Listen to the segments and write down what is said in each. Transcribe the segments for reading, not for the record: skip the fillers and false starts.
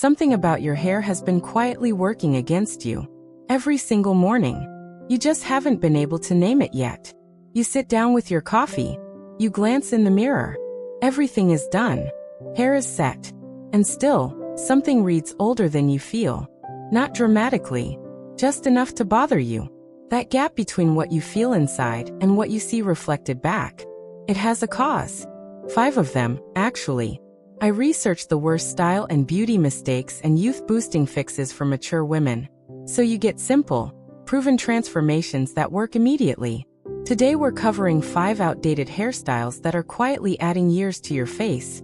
Something about your hair has been quietly working against you. Every single morning. You just haven't been able to name it yet. You sit down with your coffee. You glance in the mirror. Everything is done. Hair is set. And still, something reads older than you feel. Not dramatically. Just enough to bother you. That gap between what you feel inside and what you see reflected back. It has a cause. 5 of them, actually. I researched the worst style and beauty mistakes and youth-boosting fixes for mature women. So you get simple, proven transformations that work immediately. Today we're covering 5 outdated hairstyles that are quietly adding years to your face,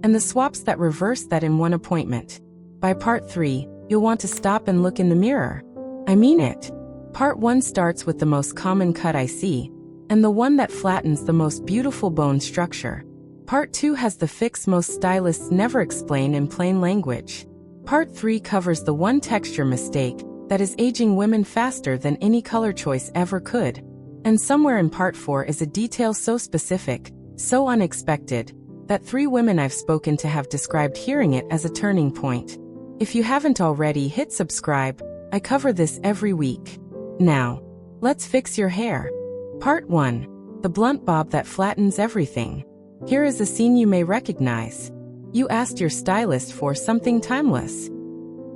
and the swaps that reverse that in one appointment. By part 3, you'll want to stop and look in the mirror. I mean it. Part 1 starts with the most common cut I see, and the one that flattens the most beautiful bone structure. Part 2 has the fix most stylists never explain in plain language. Part 3 covers the one texture mistake that is aging women faster than any color choice ever could. And somewhere in part 4 is a detail so specific, so unexpected, that 3 women I've spoken to have described hearing it as a turning point. If you haven't already, hit subscribe. I cover this every week. Now, let's fix your hair. Part 1. The blunt bob that flattens everything. Here is a scene you may recognize. You asked your stylist for something timeless.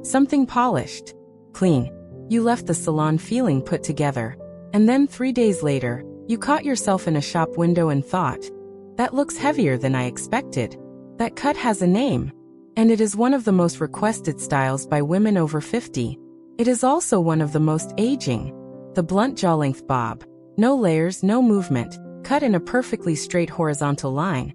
Something polished. Clean. You left the salon feeling put together. And then 3 days later, you caught yourself in a shop window and thought, that looks heavier than I expected. That cut has a name. And it is one of the most requested styles by women over 50. It is also one of the most aging. The blunt jaw length bob. No layers, no movement, cut in a perfectly straight horizontal line.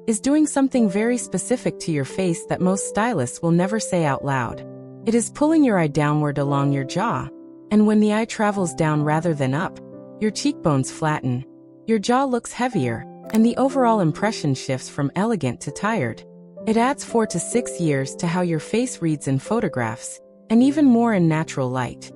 Is doing something very specific to your face that most stylists will never say out loud. It is pulling your eye downward along your jaw. And when the eye travels down rather than up, your cheekbones flatten. Your jaw looks heavier, and the overall impression shifts from elegant to tired. It adds 4 to 6 years to how your face reads in photographs, and even more in natural light.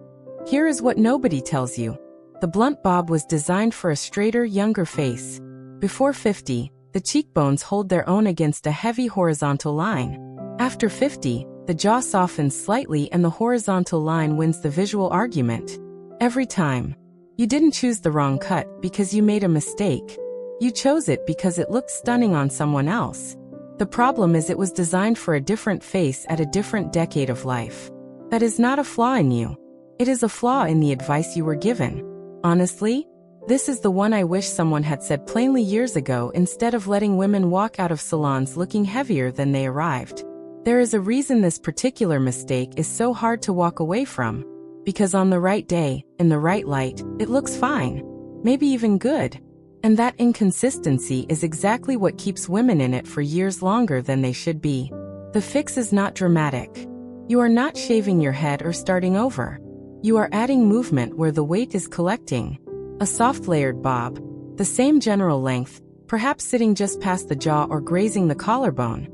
Here is what nobody tells you. The blunt bob was designed for a straighter, younger face. Before 50, the cheekbones hold their own against a heavy horizontal line. After 50, the jaw softens slightly and the horizontal line wins the visual argument. Every time. You didn't choose the wrong cut because you made a mistake. You chose it because it looked stunning on someone else. The problem is it was designed for a different face at a different decade of life. That is not a flaw in you. It is a flaw in the advice you were given. Honestly, this is the one I wish someone had said plainly years ago instead of letting women walk out of salons looking heavier than they arrived. There is a reason this particular mistake is so hard to walk away from. Because on the right day, in the right light, it looks fine. Maybe even good. And that inconsistency is exactly what keeps women in it for years longer than they should be. The fix is not dramatic. You are not shaving your head or starting over. You are adding movement where the weight is collecting. A soft layered bob, the same general length, perhaps sitting just past the jaw or grazing the collarbone,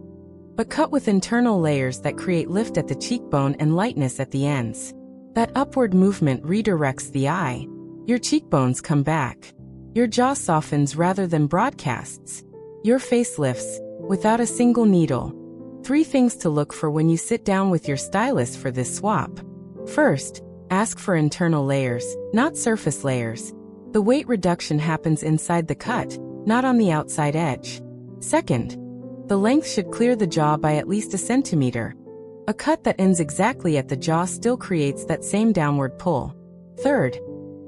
but cut with internal layers that create lift at the cheekbone and lightness at the ends. That upward movement redirects the eye. Your cheekbones come back. Your jaw softens rather than broadcasts. Your face lifts, without a single needle. 3 things to look for when you sit down with your stylist for this swap. First, ask for internal layers, not surface layers. The weight reduction happens inside the cut, not on the outside edge. Second, the length should clear the jaw by at least a centimeter. A cut that ends exactly at the jaw still creates that same downward pull. Third,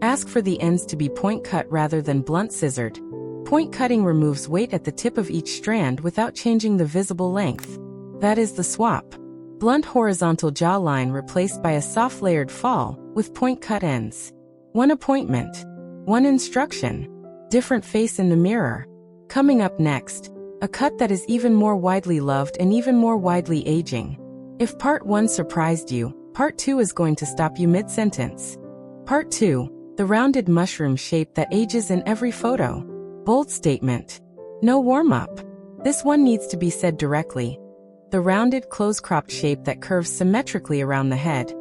ask for the ends to be point cut rather than blunt scissored. Point cutting removes weight at the tip of each strand without changing the visible length. That is the swap. Blunt horizontal jawline replaced by a soft layered fall with point cut ends. One appointment. One instruction. Different face in the mirror. Coming up next, a cut that is even more widely loved and even more widely aging. If part 1 surprised you, part 2 is going to stop you mid-sentence. Part 2, the rounded mushroom shape that ages in every photo. Bold statement. No warm-up. This one needs to be said directly. The rounded, close-cropped shape that curves symmetrically around the head.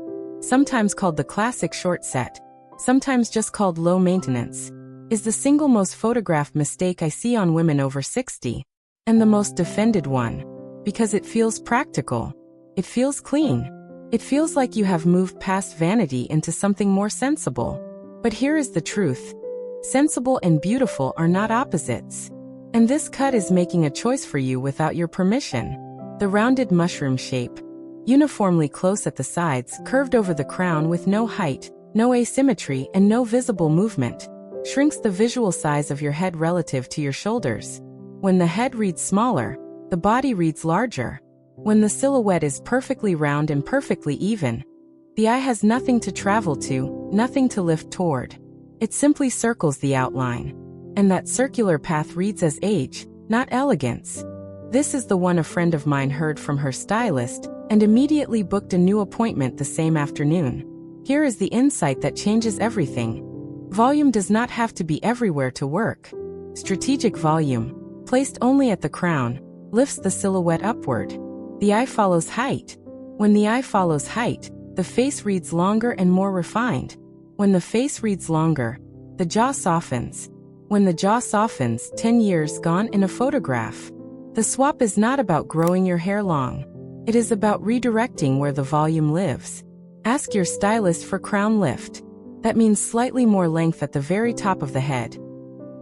Sometimes called the classic short set, sometimes just called low maintenance, is the single most photographed mistake I see on women over 60. And the most defended one. Because it feels practical. It feels clean. It feels like you have moved past vanity into something more sensible. But here is the truth. Sensible and beautiful are not opposites. And this cut is making a choice for you without your permission. The rounded mushroom shape. Uniformly close at the sides, curved over the crown with no height, no asymmetry, and no visible movement, shrinks the visual size of your head relative to your shoulders. When the head reads smaller, the body reads larger. When the silhouette is perfectly round and perfectly even, the eye has nothing to travel to, nothing to lift toward. It simply circles the outline. And that circular path reads as age, not elegance. This is the one a friend of mine heard from her stylist and immediately booked a new appointment the same afternoon. Here is the insight that changes everything. Volume does not have to be everywhere to work. Strategic volume, placed only at the crown, lifts the silhouette upward. The eye follows height. When the eye follows height, the face reads longer and more refined. When the face reads longer, the jaw softens. When the jaw softens, 10 years gone in a photograph. The swap is not about growing your hair long. It is about redirecting where the volume lives. Ask your stylist for crown lift. That means slightly more length at the very top of the head.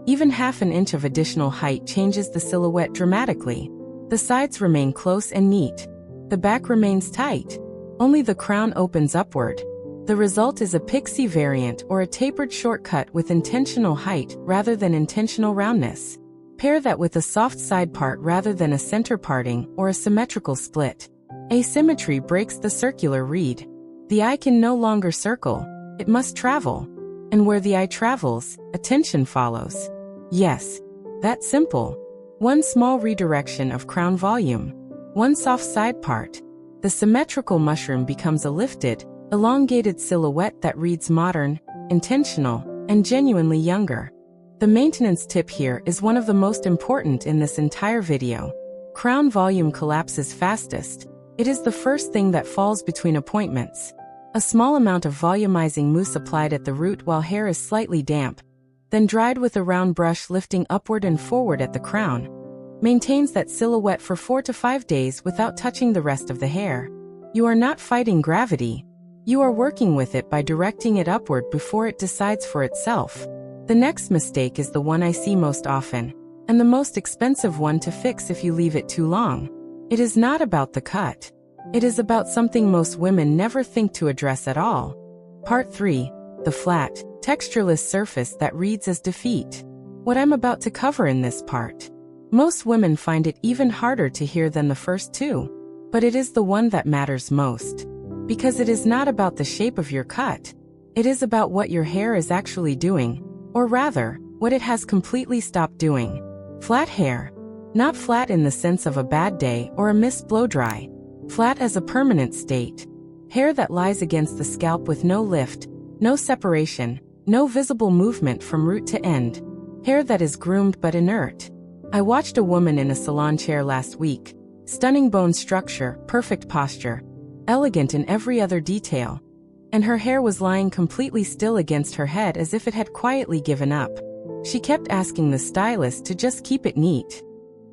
Even half an inch of additional height changes the silhouette dramatically. The sides remain close and neat. The back remains tight. Only the crown opens upward. The result is a pixie variant or a tapered shortcut with intentional height rather than intentional roundness. Pair that with a soft side part rather than a center parting or a symmetrical split. Asymmetry breaks the circular read. The eye can no longer circle, it must travel. And where the eye travels, attention follows. Yes, that's simple. One small redirection of crown volume. One soft side part. The symmetrical mushroom becomes a lifted, elongated silhouette that reads modern, intentional, and genuinely younger. The maintenance tip here is one of the most important in this entire video. Crown volume collapses fastest. It is the first thing that falls between appointments. A small amount of volumizing mousse applied at the root while hair is slightly damp, then dried with a round brush lifting upward and forward at the crown, maintains that silhouette for 4 to 5 days without touching the rest of the hair. You are not fighting gravity. You are working with it by directing it upward before it decides for itself. The next mistake is the one I see most often, and the most expensive one to fix if you leave it too long. It is not about the cut. It is about something most women never think to address at all. Part 3. The flat, textureless surface that reads as defeat. What I'm about to cover in this part. Most women find it even harder to hear than the first two. But it is the one that matters most. Because it is not about the shape of your cut. It is about what your hair is actually doing. Or rather, what it has completely stopped doing. Flat hair. Not flat in the sense of a bad day or a missed blow-dry. Flat as a permanent state. Hair that lies against the scalp with no lift, no separation, no visible movement from root to end. Hair that is groomed but inert. I watched a woman in a salon chair last week. Stunning bone structure, perfect posture. Elegant in every other detail. And her hair was lying completely still against her head as if it had quietly given up. She kept asking the stylist to just keep it neat.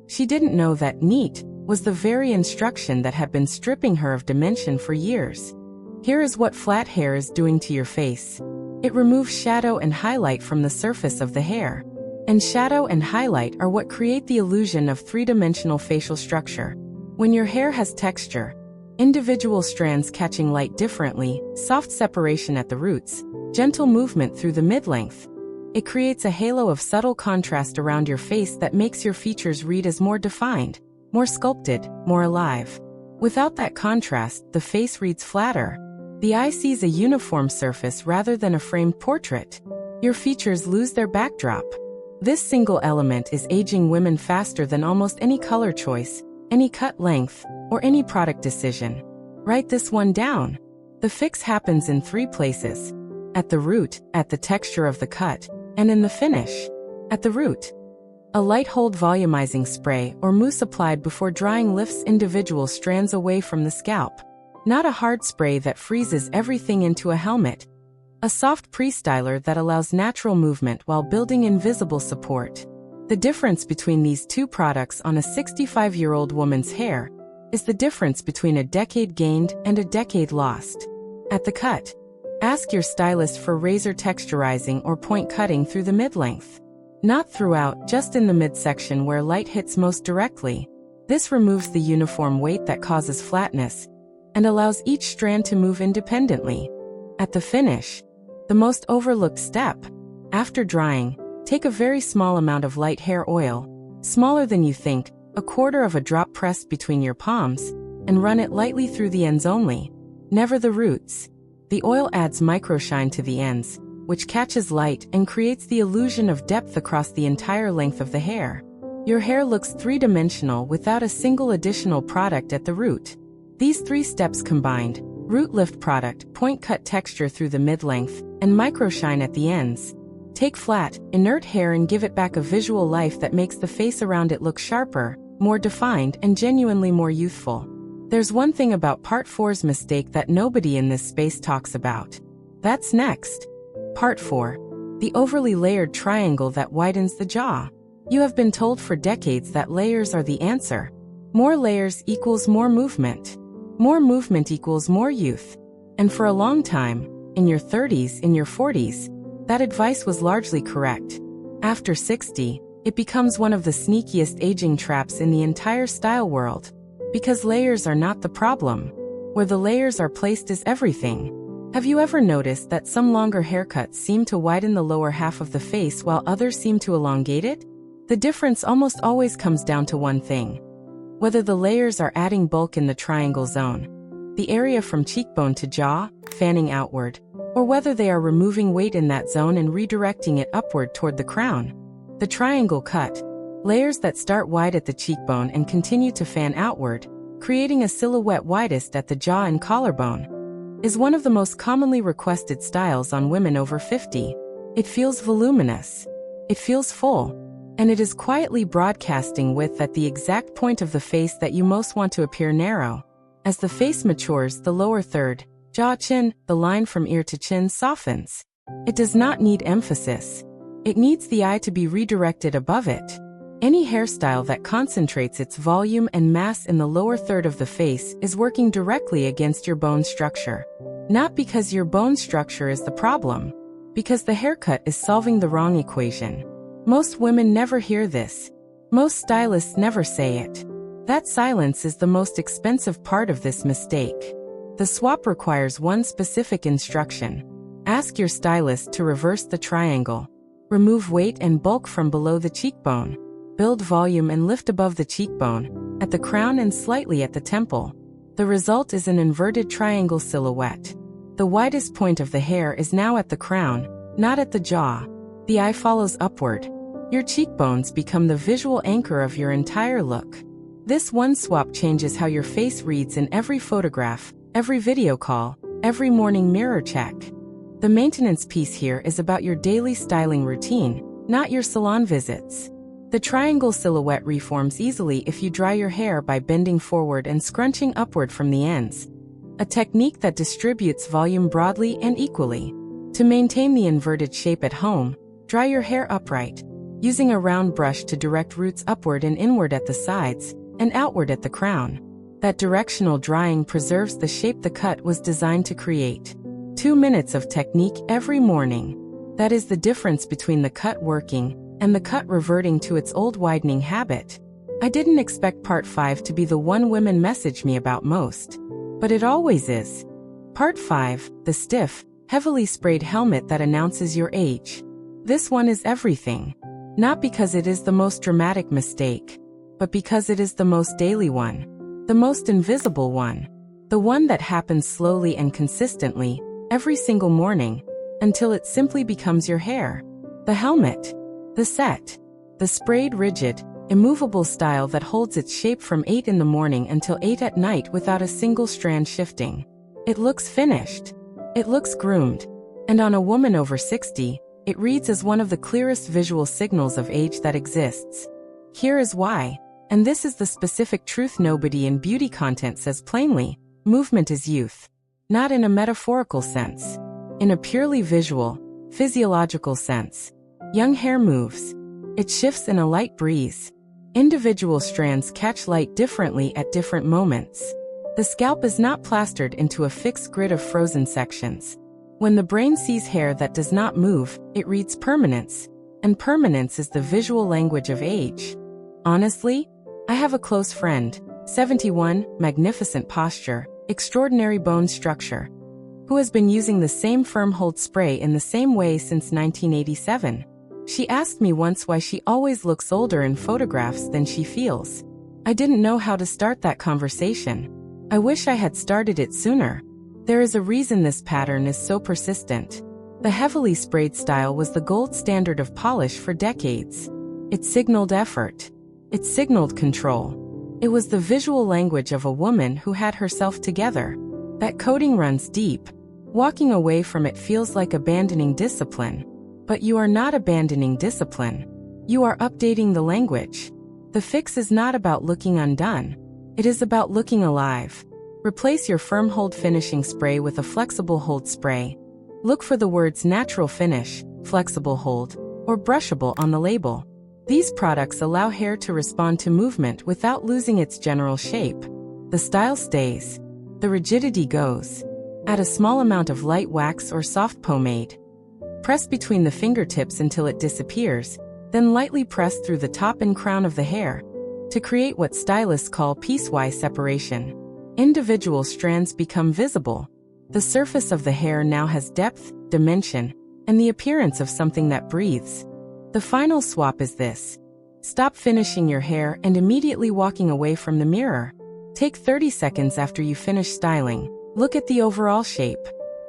She didn't know that neat was the very instruction that had been stripping her of dimension for years. Here is what flat hair is doing to your face. It removes shadow and highlight from the surface of the hair. And shadow and highlight are what create the illusion of three-dimensional facial structure. When your hair has texture, individual strands catching light differently, soft separation at the roots, gentle movement through the mid-length. It creates a halo of subtle contrast around your face that makes your features read as more defined, more sculpted, more alive. Without that contrast, the face reads flatter. The eye sees a uniform surface rather than a framed portrait. Your features lose their backdrop. This single element is aging women faster than almost any color choice, any cut length, or any product decision. Write this one down. The fix happens in 3 places. At the root, at the texture of the cut, and in the finish. At the root. A light hold volumizing spray or mousse applied before drying lifts individual strands away from the scalp. Not a hard spray that freezes everything into a helmet. A soft pre-styler that allows natural movement while building invisible support. The difference between these 2 products on a 65-year-old woman's hair is the difference between a decade gained and a decade lost. At the cut, ask your stylist for razor texturizing or point cutting through the mid-length. Not throughout, just in the midsection where light hits most directly. This removes the uniform weight that causes flatness and allows each strand to move independently. At the finish, the most overlooked step. After drying, take a very small amount of light hair oil, smaller than you think, a quarter of a drop pressed between your palms, and run it lightly through the ends only, never the roots. The oil adds microshine to the ends, which catches light and creates the illusion of depth across the entire length of the hair. Your hair looks three-dimensional without a single additional product at the root. These 3 steps combined, root lift product, point cut texture through the mid-length, and microshine at the ends, take flat, inert hair and give it back a visual life that makes the face around it look sharper, more defined, and genuinely more youthful. There's one thing about Part 4's mistake that nobody in this space talks about. That's next. Part 4. The overly layered triangle that widens the jaw. You have been told for decades that layers are the answer. More layers equals more movement. More movement equals more youth. And for a long time, in your 30s, in your 40s, that advice was largely correct. After 60, it becomes one of the sneakiest aging traps in the entire style world. Because layers are not the problem. Where the layers are placed is everything. Have you ever noticed that some longer haircuts seem to widen the lower half of the face while others seem to elongate it? The difference almost always comes down to one thing. Whether the layers are adding bulk in the triangle zone, the area from cheekbone to jaw, fanning outward, or whether they are removing weight in that zone and redirecting it upward toward the crown. The triangle cut, layers that start wide at the cheekbone and continue to fan outward, creating a silhouette widest at the jaw and collarbone, is one of the most commonly requested styles on women over 50. It feels voluminous. It feels full. And it is quietly broadcasting width at the exact point of the face that you most want to appear narrow. As the face matures, the lower third, jaw-chin, the line from ear to chin softens. It does not need emphasis. It needs the eye to be redirected above it. Any hairstyle that concentrates its volume and mass in the lower third of the face is working directly against your bone structure. Not because your bone structure is the problem, because the haircut is solving the wrong equation. Most women never hear this. Most stylists never say it. That silence is the most expensive part of this mistake. The swap requires one specific instruction. Ask your stylist to reverse the triangle. Remove weight and bulk from below the cheekbone. Build volume and lift above the cheekbone, at the crown and slightly at the temple. The result is an inverted triangle silhouette. The widest point of the hair is now at the crown, not at the jaw. The eye follows upward. Your cheekbones become the visual anchor of your entire look. This one swap changes how your face reads in every photograph, every video call, every morning mirror check. The maintenance piece here is about your daily styling routine, not your salon visits. The triangle silhouette reforms easily if you dry your hair by bending forward and scrunching upward from the ends. A technique that distributes volume broadly and equally. To maintain the inverted shape at home, dry your hair upright, using a round brush to direct roots upward and inward at the sides, and outward at the crown. That directional drying preserves the shape the cut was designed to create. 2 minutes of technique every morning. That is the difference between the cut working and the cut reverting to its old widening habit. I didn't expect Part 5 to be the one women message me about most. But it always is. Part 5, the stiff, heavily sprayed helmet that announces your age. This one is everything. Not because it is the most dramatic mistake, but because it is the most daily one. The most invisible one. The one that happens slowly and consistently, every single morning, until it simply becomes your hair. The helmet. The set. The sprayed rigid, immovable style that holds its shape from 8 in the morning until 8 at night without a single strand shifting. It looks finished. It looks groomed. And on a woman over 60, it reads as one of the clearest visual signals of age that exists. Here is why, and this is the specific truth nobody in beauty content says plainly: movement is youth. Not in a metaphorical sense. In a purely visual, physiological sense. Young hair moves. It shifts in a light breeze. Individual strands catch light differently at different moments. The scalp is not plastered into a fixed grid of frozen sections. When the brain sees hair that does not move, it reads permanence, and permanence is the visual language of age. Honestly, I have a close friend, 71, magnificent posture, extraordinary bone structure, who has been using the same firm hold spray in the same way since 1987. She asked me once why she always looks older in photographs than she feels. I didn't know how to start that conversation. I wish I had started it sooner. There is a reason this pattern is so persistent. The heavily sprayed style was the gold standard of polish for decades. It signaled effort. It signaled control. It was the visual language of a woman who had herself together. That coating runs deep. Walking away from it feels like abandoning discipline. But you are not abandoning discipline. You are updating the language. The fix is not about looking undone. It is about looking alive. Replace your firm hold finishing spray with a flexible hold spray. Look for the words natural finish, flexible hold, or brushable on the label. These products allow hair to respond to movement without losing its general shape. The style stays. The rigidity goes. Add a small amount of light wax or soft pomade. Press between the fingertips until it disappears, then lightly press through the top and crown of the hair to create what stylists call piecewise separation. Individual strands become visible. The surface of the hair now has depth, dimension, and the appearance of something that breathes. The final swap is this. Stop finishing your hair and immediately walking away from the mirror. Take 30 seconds after you finish styling. Look at the overall shape.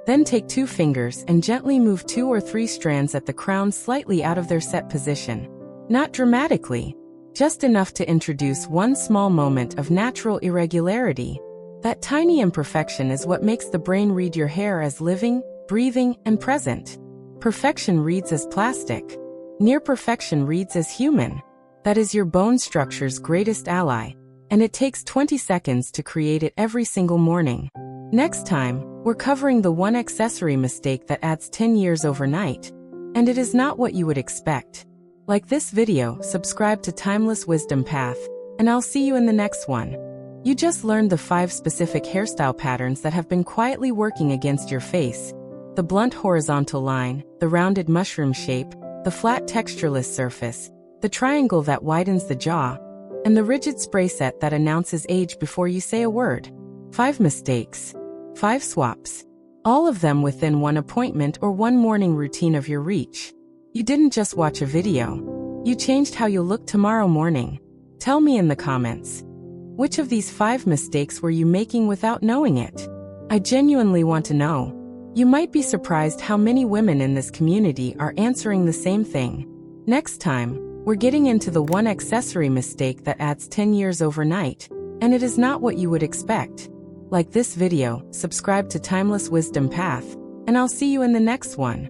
Then take 2 fingers and gently move 2 or 3 strands at the crown slightly out of their set position. Not dramatically, just enough to introduce one small moment of natural irregularity. That tiny imperfection is what makes the brain read your hair as living, breathing, and present. Perfection reads as plastic. Near perfection reads as human. That is your bone structure's greatest ally, and it takes 20 seconds to create it every single morning. Next time, we're covering the one accessory mistake that adds 10 years overnight, and it is not what you would expect. Like this video, subscribe to Timeless Wisdom Path, and I'll see you in the next one. You just learned the 5 specific hairstyle patterns that have been quietly working against your face. The blunt horizontal line, the rounded mushroom shape, the flat textureless surface, the triangle that widens the jaw, and the rigid spray set that announces age before you say a word. 5 mistakes. 5 swaps. All of them within one appointment or one morning routine of your reach. You didn't just watch a video. You changed how you look tomorrow morning. Tell me in the comments. Which of these 5 mistakes were you making without knowing it? I genuinely want to know. You might be surprised how many women in this community are answering the same thing. Next time, we're getting into the one accessory mistake that adds 10 years overnight, and it is not what you would expect. Like this video, subscribe to Timeless Wisdom Path, and I'll see you in the next one.